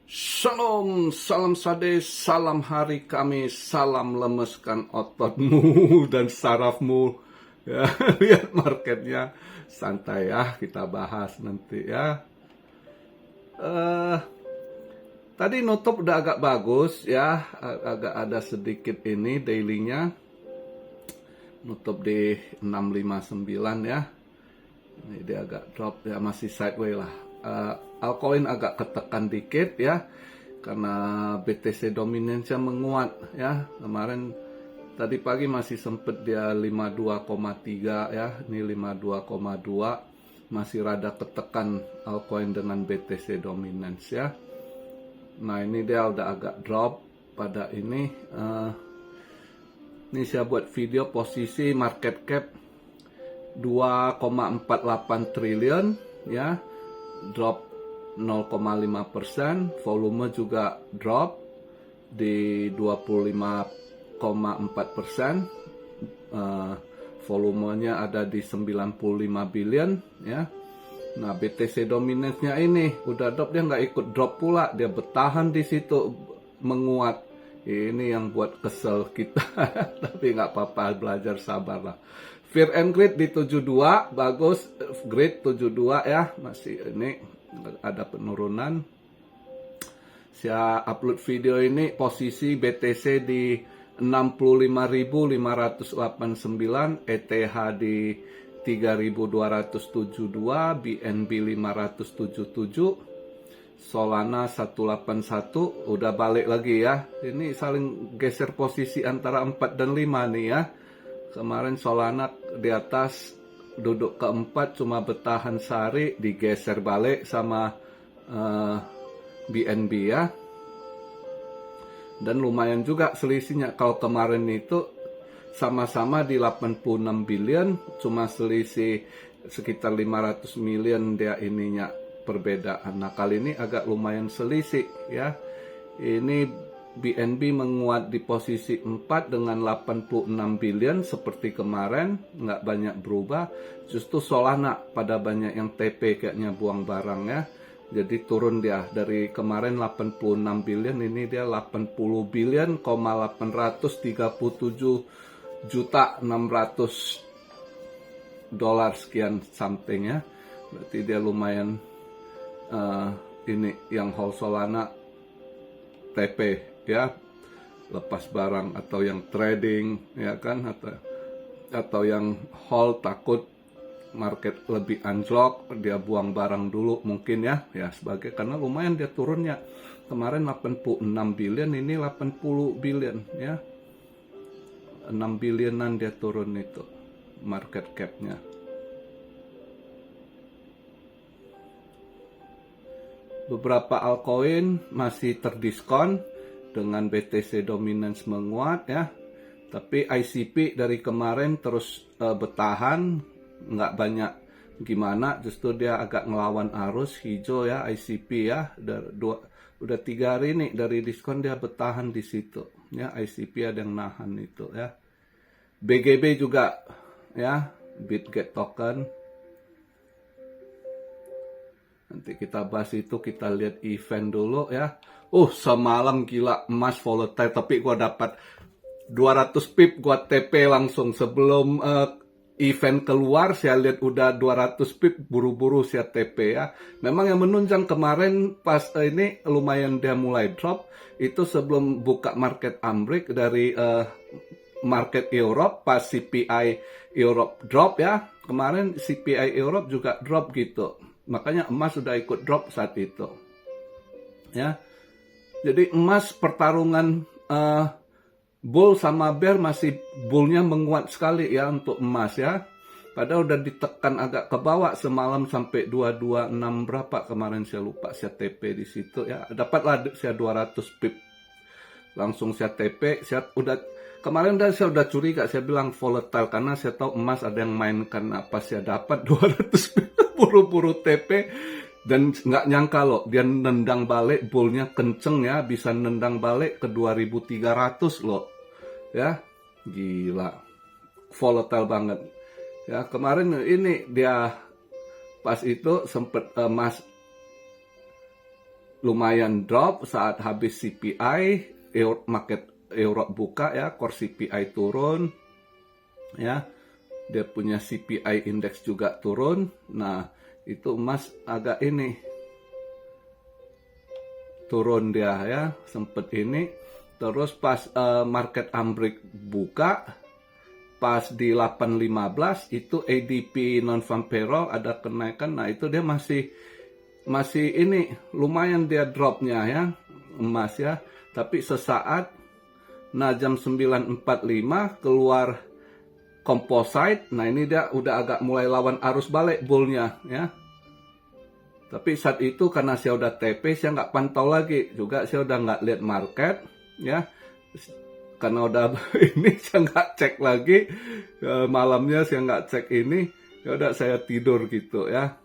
Shalom, salam sade, salam hari Kamis, salam lemeskan ototmu dan sarafmu. Ya, lihat marketnya santai ya, kita bahas nanti ya. Tadi nutup udah agak bagus ya, agak ada sedikit ini dailynya. Nutup di 659 ya. Ini dia agak drop ya, masih sideways lah. Altcoin agak ketekan dikit ya, karena BTC dominance-nya menguat ya. Kemarin tadi pagi masih sempet dia 52,3 ya, ini 52,2, masih rada ketekan altcoin dengan BTC dominance ya. Nah ini dia udah agak drop pada ini. Ini saya buat video posisi market cap 2,48 triliun ya, drop 0,5%, volume juga drop di 25,4%, volumenya ada di 95 billion ya. Nah BTC dominance-nya ini udah drop, dia nggak ikut drop pula, dia bertahan di situ menguat. Ini yang buat kesel kita tapi nggak apa-apa, belajar sabar lah. Fear and Greed di 72, bagus. Greed 72 ya, masih ini ada penurunan. Saya upload video ini posisi BTC di 65.589, ETH di 3.272, BNB 577, Solana 181, udah balik lagi ya. Ini saling geser posisi antara 4 dan 5 nih ya. Kemarin Solana di atas duduk keempat, cuma bertahan sehari, digeser balik sama BNB ya. Dan lumayan juga selisihnya. Kalau kemarin itu sama-sama di 86 billion, cuma selisih sekitar 500 million dia ininya perbedaan. Nah kali ini agak lumayan selisih ya. Ini BNB menguat di posisi 4 dengan 86 billion seperti kemarin, nggak banyak berubah. Justru Solana pada banyak yang TP kayaknya buang barang ya. Jadi turun dia dari kemarin 86 billion, ini dia 80 billion, 837 juta 600 dolar sekian something ya. Berarti dia lumayan ini yang hold Solana TP ya, lepas barang atau yang trading ya kan, atau yang hold takut market lebih anjlok, dia buang barang dulu mungkin ya sebagai, karena lumayan dia turunnya. Kemarin 86 billion, ini 80 billion ya, 6 billionan dia turun itu market capnya. Beberapa altcoin masih terdiskon dengan BTC dominance menguat ya. Tapi ICP dari kemarin terus bertahan, nggak banyak gimana, justru dia agak ngelawan arus hijau ya ICP ya. Udah 3 hari nih dari diskon dia bertahan di situ ya. ICP ada yang nahan itu ya. BGB juga ya, BitGet token. Nanti kita bahas itu, kita lihat event dulu ya. Semalam gila emas volatile, tapi gua dapat 200 pip, gua TP langsung sebelum event keluar. Saya lihat udah 200 pip, buru-buru saya TP ya. Memang yang menunjang kemarin pas ini lumayan dia mulai drop, itu sebelum buka market Amrik dari market Europe, pas CPI Europe drop ya. Kemarin CPI Europe juga drop gitu. Makanya emas sudah ikut drop saat itu ya. Jadi emas pertarungan bull sama bear, masih bullnya menguat sekali ya untuk emas ya. Padahal udah ditekan agak ke bawah semalam sampai 226 berapa kemarin, saya lupa, saya TP di situ ya. Dapatlah saya 200 pip. Langsung saya TP, kemarin saya udah curiga, saya bilang volatile karena saya tahu emas ada yang mainkan apa, saya dapat 200 pip. Buru-buru TP, dan nggak nyangka loh dia nendang balik, bullnya kenceng ya, bisa nendang balik ke 2300 loh ya, gila, volatile banget ya. Kemarin ini dia pas itu sempet emas lumayan drop saat habis CPI, market Europe buka ya, core CPI turun ya. Dia punya CPI index juga turun. Nah, itu emas agak ini turun dia ya, sempet ini. Terus pas market Amrik buka pas di 8.15 itu ADP non farm payroll ada kenaikan. Nah, itu dia masih ini lumayan dia dropnya ya, emas ya. Tapi sesaat jam 9.45 keluar composite. Nah, ini dia udah agak mulai lawan arus balik bullnya ya. Tapi saat itu karena saya udah TP, saya nggak pantau lagi. Juga saya udah nggak lihat market ya. Karena udah ini saya nggak cek lagi. Malamnya saya nggak cek ini. Ya udah saya tidur gitu ya.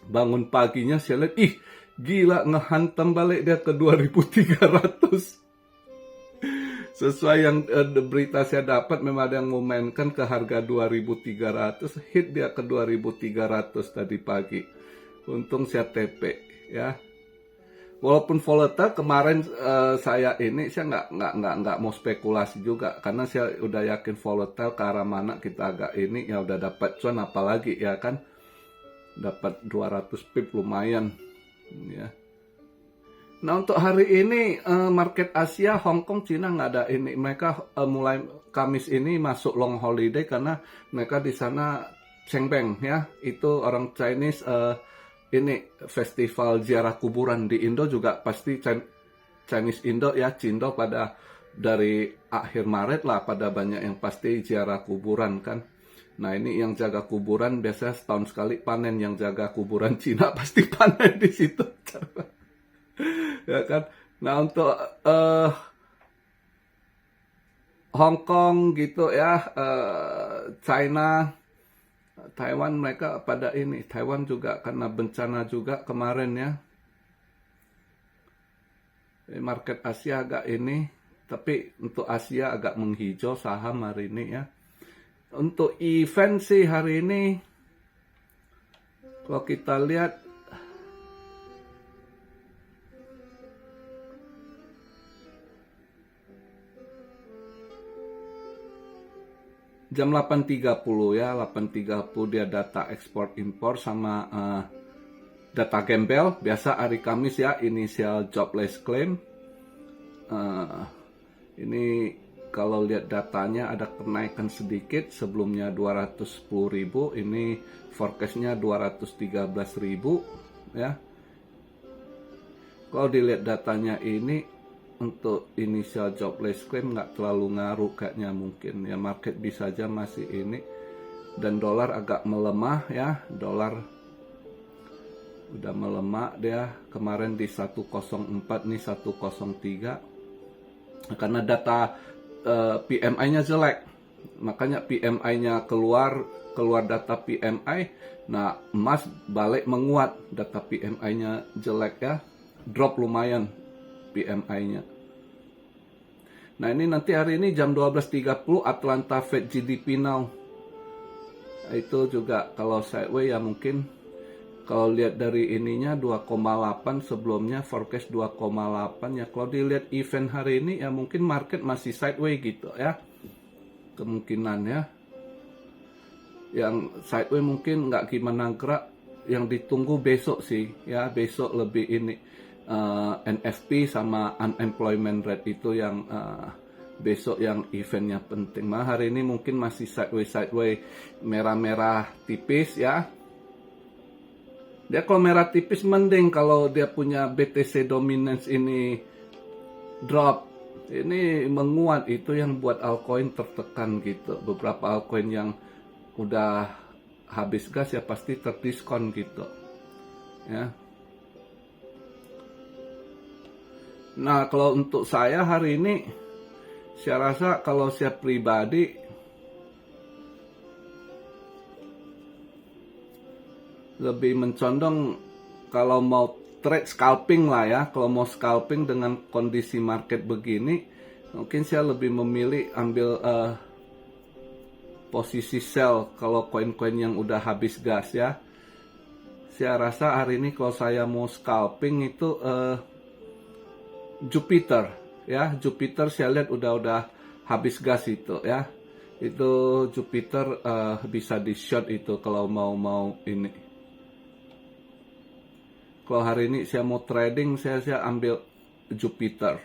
Bangun paginya saya lihat, ih gila ngehantam balik dia ke 2.300. Sesuai yang berita saya dapat, memang ada yang memainkan ke harga 2.300, hit dia ke 2.300 tadi pagi. Untung saya TP ya. Walaupun volatile kemarin saya nggak mau spekulasi juga karena saya udah yakin volatile ke arah mana kita agak ini ya udah dapat cuan apalagi ya kan. Dapat 200 pip lumayan ya. Nah, untuk hari ini market Asia, Hong Kong, Cina nggak ada ini. Mereka mulai Kamis ini masuk long holiday karena mereka di sana Shengbeng ya. Itu orang Chinese ini festival ziarah kuburan. Di Indo juga pasti Chinese Indo ya, Cindo pada dari akhir Maret lah pada banyak yang pasti ziarah kuburan kan. Nah, ini yang jaga kuburan biasanya setahun sekali panen. Yang jaga kuburan Cina pasti panen di situ. Ya kan. Nah, untuk Hong Kong gitu ya, China, Taiwan mereka pada ini. Taiwan juga karena bencana juga kemarin ya. Market Asia agak ini, tapi untuk Asia agak menghijau saham hari ini ya. Untuk event sih hari ini, kalau kita lihat jam 8.30 ya, 8.30 dia data ekspor impor sama data gembel. Biasa hari Kamis ya, initial jobless claim. Ini kalau lihat datanya ada kenaikan sedikit, sebelumnya 210.000, ini forecastnya 213.000 ya. Kalau dilihat datanya ini untuk initial jobless claim nggak terlalu ngaruh kayaknya, mungkin ya market bisa aja masih ini. Dan dolar agak melemah ya, dolar udah melemah dia kemarin di 104 nih 103 karena data PMI-nya jelek, makanya PMI-nya keluar data PMI. Nah, emas balik menguat, data PMI-nya jelek ya, drop lumayan PMI-nya. Nah, ini nanti hari ini jam 12.30 Atlanta Fed GDP Now. Itu juga kalau sideways ya mungkin kalau lihat dari ininya 2,8, sebelumnya forecast 2,8 ya. Kalau dilihat event hari ini ya mungkin market masih sideways gitu ya. Kemungkinan ya. Yang sideways mungkin nggak gimana gerak. Yang ditunggu besok sih ya. Besok lebih ini NFP sama unemployment rate itu yang besok yang eventnya penting. Nah, hari ini mungkin masih sideways merah-merah tipis ya. Dia kalau merah tipis mending kalau dia punya BTC dominance ini drop. Ini menguat, itu yang buat altcoin tertekan gitu. Beberapa altcoin yang udah habis gas ya pasti terdiskon gitu. Ya. Nah, kalau untuk saya hari ini saya rasa kalau saya pribadi lebih mencondong kalau mau trade scalping lah ya. Kalau mau scalping dengan kondisi market begini, mungkin saya lebih memilih ambil posisi sell kalau koin-koin yang udah habis gas ya. saya rasa hari ini kalau saya mau scalping itu Jupiter ya. Jupiter saya lihat udah habis gas itu ya. Itu Jupiter bisa di short itu kalau mau ini. Kalau hari ini saya mau trading, saya ambil Jupiter.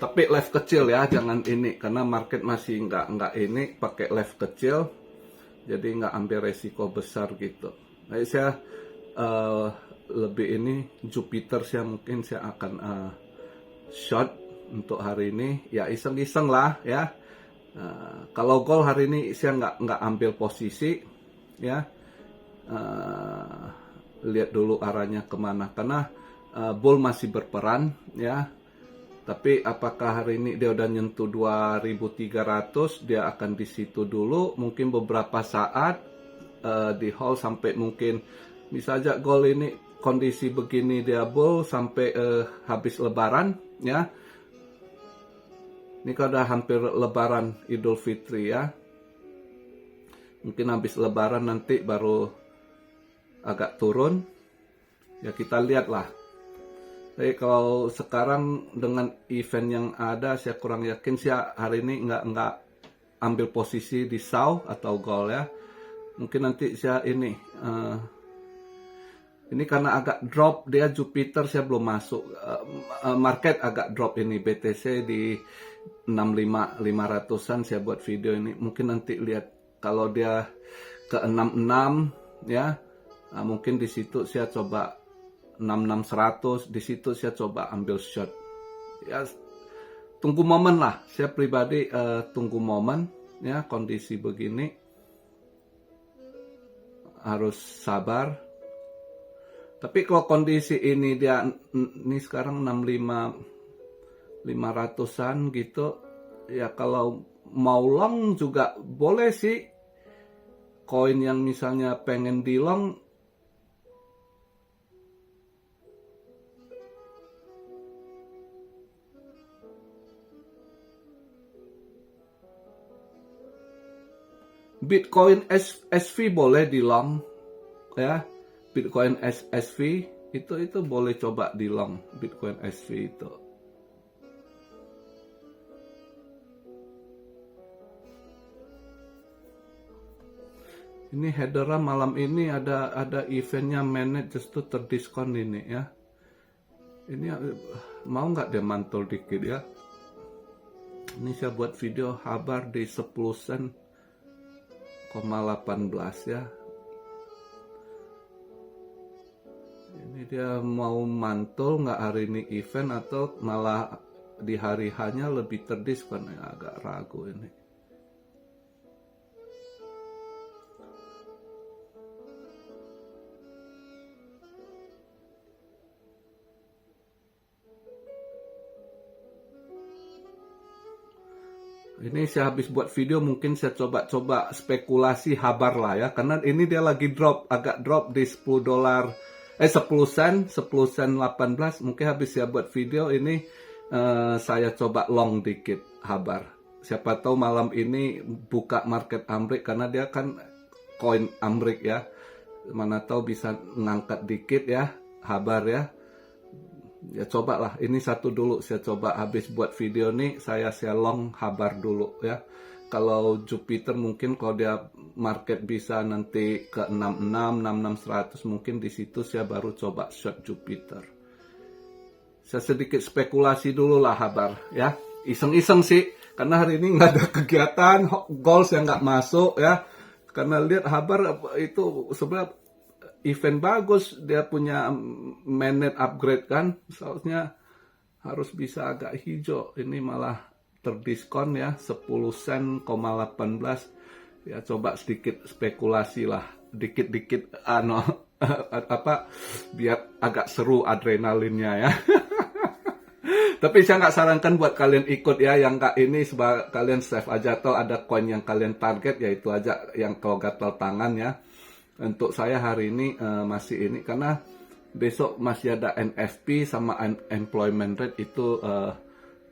Tapi left kecil ya, jangan ini karena market masih nggak ini pakai left kecil, jadi nggak ambil resiko besar gitu. Jadi saya lebih ini Jupiter mungkin saya akan short untuk hari ini ya, iseng-iseng lah ya. Kalau gold hari ini saya nggak ambil posisi ya. Lihat dulu arahnya kemana karena bull masih berperan ya. Tapi apakah hari ini dia udah nyentuh 2300, dia akan di situ dulu mungkin beberapa saat di hold sampai mungkin bisa aja gold ini kondisi begini dia bull sampai habis lebaran ya. Ini kan udah hampir lebaran Idul Fitri ya. Mungkin habis lebaran nanti baru agak turun. Ya kita lihat lah. Tapi kalau sekarang dengan event yang ada, saya kurang yakin saya hari ini nggak ambil posisi di SAU atau gold ya. Mungkin nanti saya ini karena agak drop dia Jupiter saya belum masuk. Market agak drop ini BTC di 65.500-an saya buat video ini. Mungkin nanti lihat kalau dia ke 66 ya. Mungkin di situ saya coba 66.100, di situ saya coba ambil short. Ya tunggu momen lah. Saya pribadi tunggu momen ya, kondisi begini harus sabar. Tapi kalau kondisi ini dia ini sekarang 65.500-an gitu ya, kalau mau long juga boleh sih. Koin yang misalnya pengen di long Bitcoin SV boleh di long ya. Bitcoin SV itu boleh coba di long Bitcoin SV itu. Ini Hedera malam ini ada eventnya mainnet justru terdiskon ini ya. Ini mau nggak dia mantul dikit ya. Ini saya buat video habar di 10 sen 18 ya. Ini dia mau mantul nggak hari ini event atau malah di hari hanya lebih terdiskon ya, agak ragu ini. Ini saya habis buat video, mungkin saya coba spekulasi habar lah ya. Karena ini dia lagi agak drop di 10 sen 18. Mungkin habis saya buat video ini saya coba long dikit habar. Siapa tahu malam ini buka market Amrik karena dia kan koin Amrik ya. Mana tahu bisa ngangkat dikit ya habar ya. Ya cobalah, ini satu dulu saya coba habis buat video nih saya long habar dulu ya. Kalau Jupiter mungkin kalau dia market bisa nanti ke 66 100 mungkin di situ saya baru coba short Jupiter. Saya sedikit spekulasi dulu lah habar ya. Iseng-iseng sih karena hari ini nggak ada kegiatan, gold yang nggak masuk ya. Karena lihat habar itu sebenarnya event bagus, dia punya mainnet upgrade kan, seharusnya harus bisa agak hijau. Ini malah terdiskon ya 10 sen 18 ya. Coba sedikit spekulasi lah, dikit-dikit biar agak seru adrenalinnya ya. Tapi saya nggak sarankan buat kalian ikut ya, yang nggak ini kalian save aja atau ada coin yang kalian target ya itu aja yang kalau gatal tangan ya. Untuk saya hari ini masih ini karena besok masih ada NFP sama employment rate itu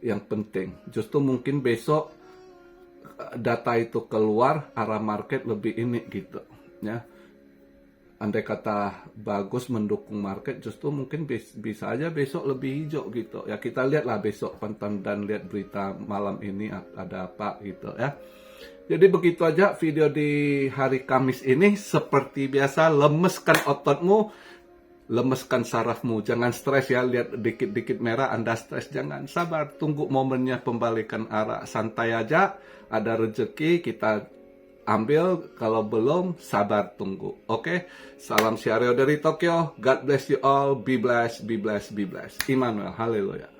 yang penting. Justru mungkin besok data itu keluar arah market lebih ini gitu ya. andai kata bagus mendukung market, justru mungkin bisa aja besok lebih hijau gitu ya. Kita lihatlah besok pantang dan lihat berita malam ini ada apa gitu ya. Jadi begitu aja video di hari Kamis ini. Seperti biasa, lemeskan ototmu, lemeskan sarafmu, jangan stres ya, lihat dikit-dikit merah Anda stres, jangan, sabar, tunggu momennya pembalikan arah, santai aja, ada rezeki kita ambil, kalau belum sabar tunggu. Oke, salam Syario dari Tokyo, God bless you all, be blessed, be blessed, be blessed. Immanuel, haleluya.